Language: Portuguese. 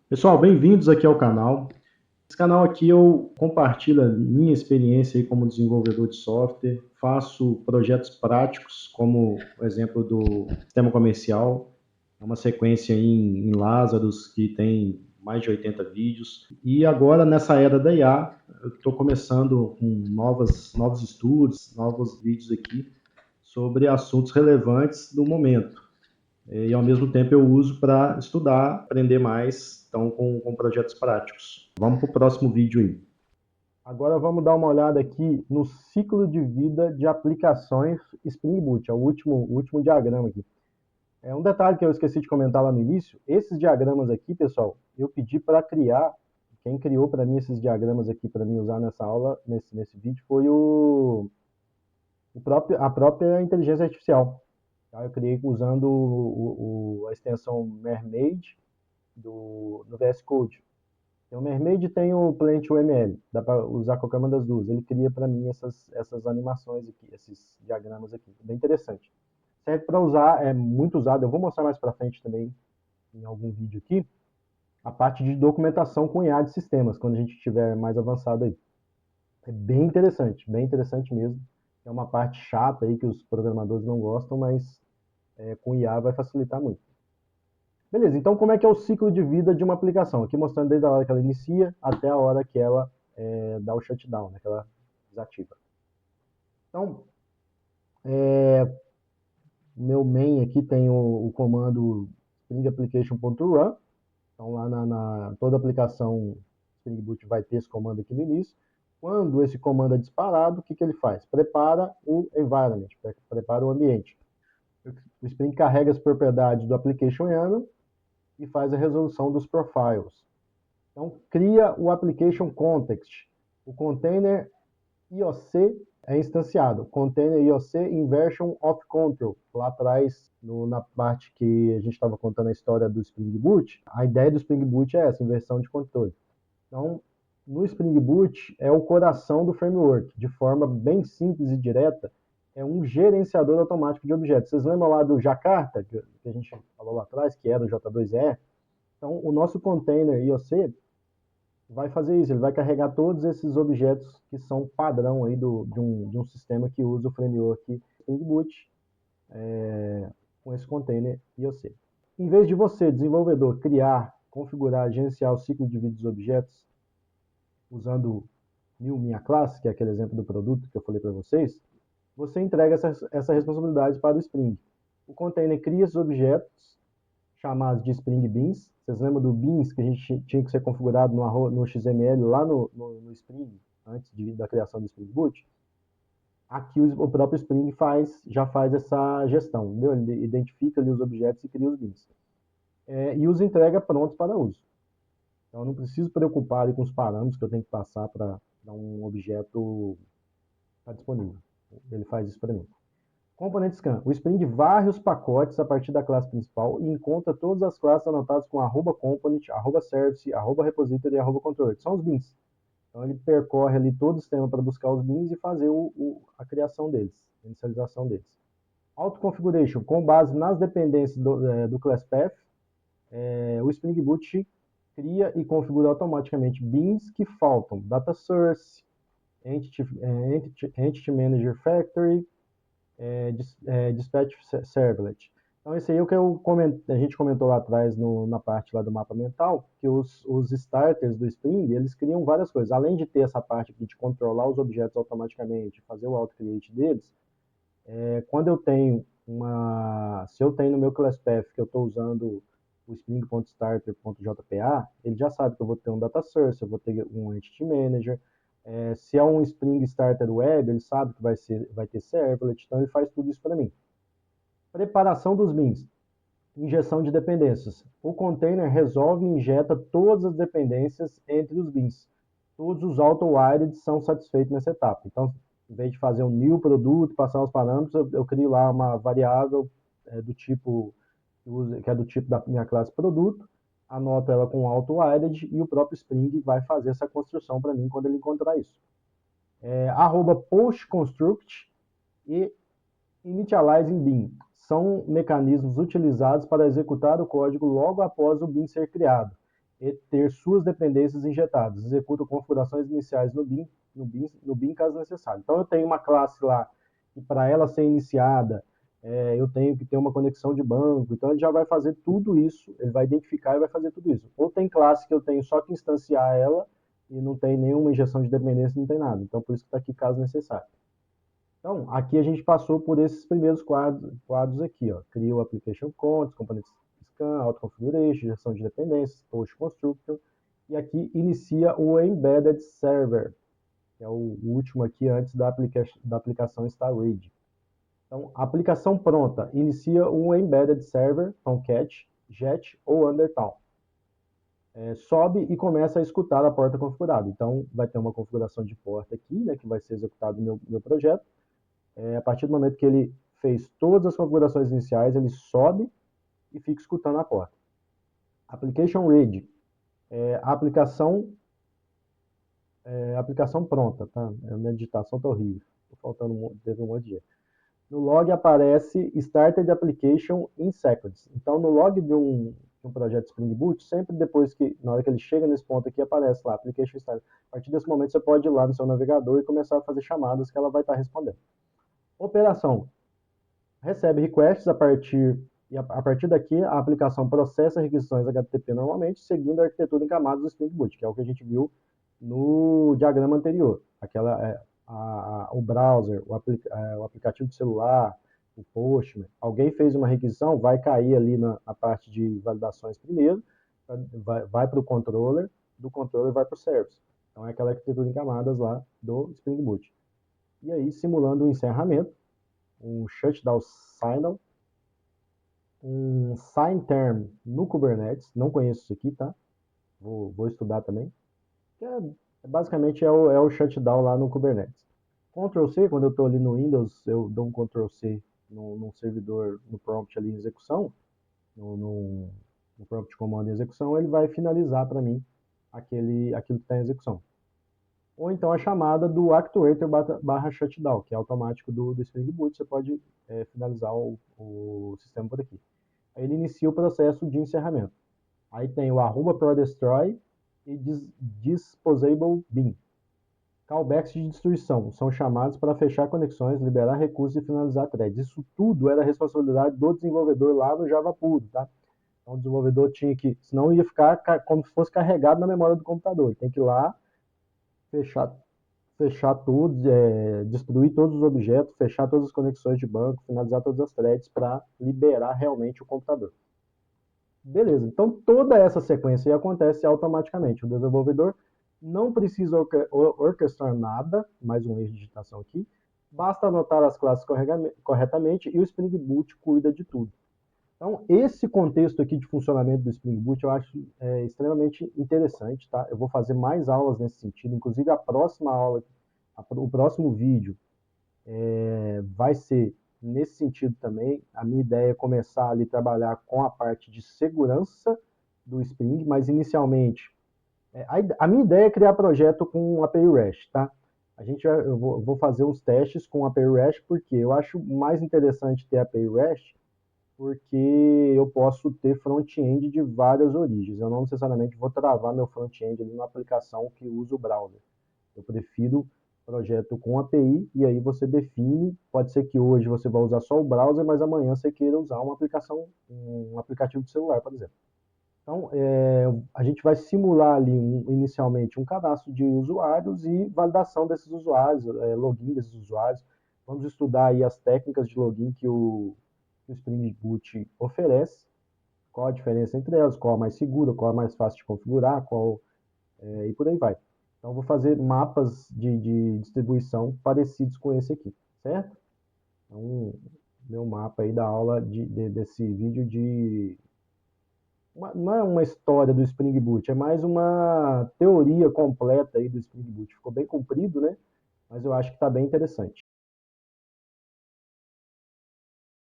Pessoal, bem-vindos aqui ao canal. Esse canal aqui eu compartilho a minha experiência aí como desenvolvedor de software, faço projetos práticos, como o exemplo do sistema comercial, é uma sequência em Lazarus que tem mais de 80 vídeos. E agora, nessa era da IA, eu estou começando com novos estudos, novos vídeos aqui sobre assuntos relevantes do momento e ao mesmo tempo eu uso para estudar, aprender mais, então com projetos práticos. Vamos para o próximo vídeo aí. Agora vamos dar uma olhada aqui no ciclo de vida de aplicações Spring Boot, é o último diagrama aqui. É um detalhe que eu esqueci de comentar lá no início, esses diagramas aqui, pessoal, eu pedi para criar, quem criou para mim esses diagramas aqui para mim usar nessa aula, nesse vídeo, foi a própria inteligência artificial. Tá? Eu criei usando a extensão Mermaid do VS Code. Tem o Mermaid e tem o Plant UML. Dá para usar qualquer uma das duas. Ele cria para mim essas animações aqui, esses diagramas aqui. Bem interessante. Serve para usar, é muito usado. Eu vou mostrar mais para frente também em algum vídeo aqui a parte de documentação com IA de sistemas, quando a gente estiver mais avançado aí. É bem interessante mesmo. É uma parte chata aí que os programadores não gostam, mas com IA vai facilitar muito. Beleza, então como é que é o ciclo de vida de uma aplicação? Aqui mostrando desde a hora que ela inicia até a hora que ela dá o shutdown, né, que ela desativa. Então, meu main aqui tem o comando Spring Application.run. Então, lá toda aplicação Spring Boot vai ter esse comando aqui no início. Quando esse comando é disparado, o que ele faz? Prepara o environment, prepara o ambiente. O Spring carrega as propriedades do Application YAML e faz a resolução dos profiles. Então, cria o Application Context. O container IOC é instanciado. Container IOC Inversion of Control. Lá atrás, na parte que a gente estava contando a história do Spring Boot, a ideia do Spring Boot é essa, inversão de controle. Então, no Spring Boot, é o coração do framework. De forma bem simples e direta, é um gerenciador automático de objetos. Vocês lembram lá do Jakarta, que a gente falou lá atrás, que era o J2E? Então, o nosso container IOC vai fazer isso, ele vai carregar todos esses objetos que são padrão aí de um sistema que usa o framework Spring Boot com esse container IOC. Em vez de você, desenvolvedor, criar, configurar, gerenciar o ciclo de vida dos objetos usando new minha classe, que é aquele exemplo do produto que eu falei para vocês, você entrega essa responsabilidade para o Spring. O container cria esses objetos, chamados de Spring Beans. Vocês lembram do Beans que a gente tinha que ser configurado no XML lá no Spring, antes da criação do Spring Boot? Aqui o próprio Spring já faz essa gestão, entendeu? Ele identifica ali os objetos e cria os Beans. E os entrega prontos para uso. Então eu não preciso preocupar ali com os parâmetros que eu tenho que passar para dar um objeto estar disponível. Ele faz isso para mim. Componente scan. O Spring varre os pacotes a partir da classe principal e encontra todas as classes anotadas com @component, @service, @repository e @controller, que são os bins. Então ele percorre ali todo o sistema para buscar os bins e fazer a criação deles, a inicialização deles. Auto-configuration. Com base nas dependências do class path, o Spring Boot cria e configura automaticamente bins que faltam. Data source, Entity Manager Factory, Dispatch Servlet. Então, esse aí é o que a gente comentou lá atrás na parte lá do mapa mental, que os starters do Spring, eles criam várias coisas. Além de ter essa parte aqui de controlar os objetos automaticamente, fazer o auto-create deles, quando eu tenho se eu tenho no meu class path que eu estou usando o spring.starter.jpa, ele já sabe que eu vou ter um data source, eu vou ter um entity manager. Se é um Spring Starter Web, ele sabe que vai ter servlet, então ele faz tudo isso para mim. Preparação dos bins. Injeção de dependências. O container resolve e injeta todas as dependências entre os bins. Todos os auto-wired são satisfeitos nessa etapa. Então, em vez de fazer um new produto, passar os parâmetros, eu crio lá uma variável do tipo que é do tipo da minha classe produto, anoto ela com auto-wired e o próprio Spring vai fazer essa construção para mim quando ele encontrar isso. @postconstruct e initializing bin são mecanismos utilizados para executar o código logo após o bin ser criado. e ter suas dependências injetadas. Executa configurações iniciais no bin caso necessário. Então, eu tenho uma classe lá que, para ela ser iniciada, eu tenho que ter uma conexão de banco. Então, ele já vai fazer tudo isso, ele vai identificar e vai fazer tudo isso. Ou tem classe que eu tenho só que instanciar ela e não tem nenhuma injeção de dependência, não tem nada. Então, por isso que está aqui caso necessário. Então, aqui a gente passou por esses primeiros quadros aqui, ó. Cria o application content, component scan, auto configuration, gestão de dependências, post construction, e aqui inicia o embedded server, que é o último aqui antes da aplicação estar ready. Então, a aplicação pronta inicia um embedded server, Tomcat, Jet ou Undertown. Sobe e começa a escutar a porta configurada. Então, vai ter uma configuração de porta aqui, né, que vai ser executado no meu projeto. A partir do momento que ele fez todas as configurações iniciais, ele sobe e fica escutando a porta. Application ready. A aplicação pronta, tá? A minha digitação tá horrível. Tô faltando, teve um monte de erro. No log aparece Started Application in Seconds. Então, no log de um projeto Spring Boot, sempre depois que, na hora que ele chega nesse ponto aqui, aparece lá, Application Started. A partir desse momento, você pode ir lá no seu navegador e começar a fazer chamadas que ela vai estar respondendo. Operação. Recebe requests a partir daqui a aplicação processa requisições HTTP normalmente, seguindo a arquitetura em camadas do Spring Boot, que é o que a gente viu no diagrama anterior. O browser, o aplicativo de celular, o Postman. Alguém fez uma requisição, vai cair ali na parte de validações primeiro, vai para o controller, do controller vai para o service. Então é aquela arquitetura em camadas lá do Spring Boot. E aí, simulando o encerramento, um shutdown signal, um sign term no Kubernetes, não conheço isso aqui, tá? Vou estudar também. Basicamente é o shutdown lá no Kubernetes. Ctrl+C, quando eu estou ali no Windows, eu dou um Ctrl+C no servidor, no prompt ali em execução, no prompt de comando em execução, ele vai finalizar para mim aquilo que está em execução. Ou então a chamada do actuator /shutdown, que é automático do Spring Boot, você pode finalizar o sistema por aqui. Aí ele inicia o processo de encerramento. Aí tem o @prodestroy e disposable bin. Callbacks de destruição são chamados para fechar conexões, liberar recursos e finalizar threads. Isso tudo era responsabilidade do desenvolvedor lá no Java puro, tá? Então o desenvolvedor tinha que, senão ia ficar como se fosse carregado na memória do computador. Ele tem que ir lá, fechar tudo, destruir todos os objetos, fechar todas as conexões de banco, finalizar todas as threads para liberar realmente o computador. Beleza, então toda essa sequência acontece automaticamente. O desenvolvedor não precisa orquestrar nada, mais um erro de digitação aqui, basta anotar as classes corretamente e o Spring Boot cuida de tudo. Então, esse contexto aqui de funcionamento do Spring Boot eu acho extremamente interessante, tá? Eu vou fazer mais aulas nesse sentido, inclusive a próxima aula, o próximo vídeo vai ser nesse sentido também. A minha ideia é começar ali a trabalhar com a parte de segurança do Spring, mas inicialmente, a minha ideia é criar projeto com API REST, tá? Eu vou fazer uns testes com API REST, porque eu acho mais interessante ter API REST, porque eu posso ter front-end de várias origens. Eu não necessariamente vou travar meu front-end ali numa aplicação que usa o browser. Eu prefiro projeto com API, e aí você define, pode ser que hoje você vai usar só o browser, mas amanhã você queira usar uma aplicação, um aplicativo de celular, por exemplo. Então, a gente vai simular ali inicialmente um cadastro de usuários e validação desses usuários, login desses usuários. Vamos estudar aí as técnicas de login que o Spring Boot oferece, qual a diferença entre elas, qual a mais segura, qual a mais fácil de configurar, e por aí vai. Então, vou fazer mapas de distribuição parecidos com esse aqui, certo? Então, meu mapa aí da aula desse vídeo não é uma história do Spring Boot, é mais uma teoria completa aí do Spring Boot. Ficou bem comprido, né? Mas eu acho que está bem interessante.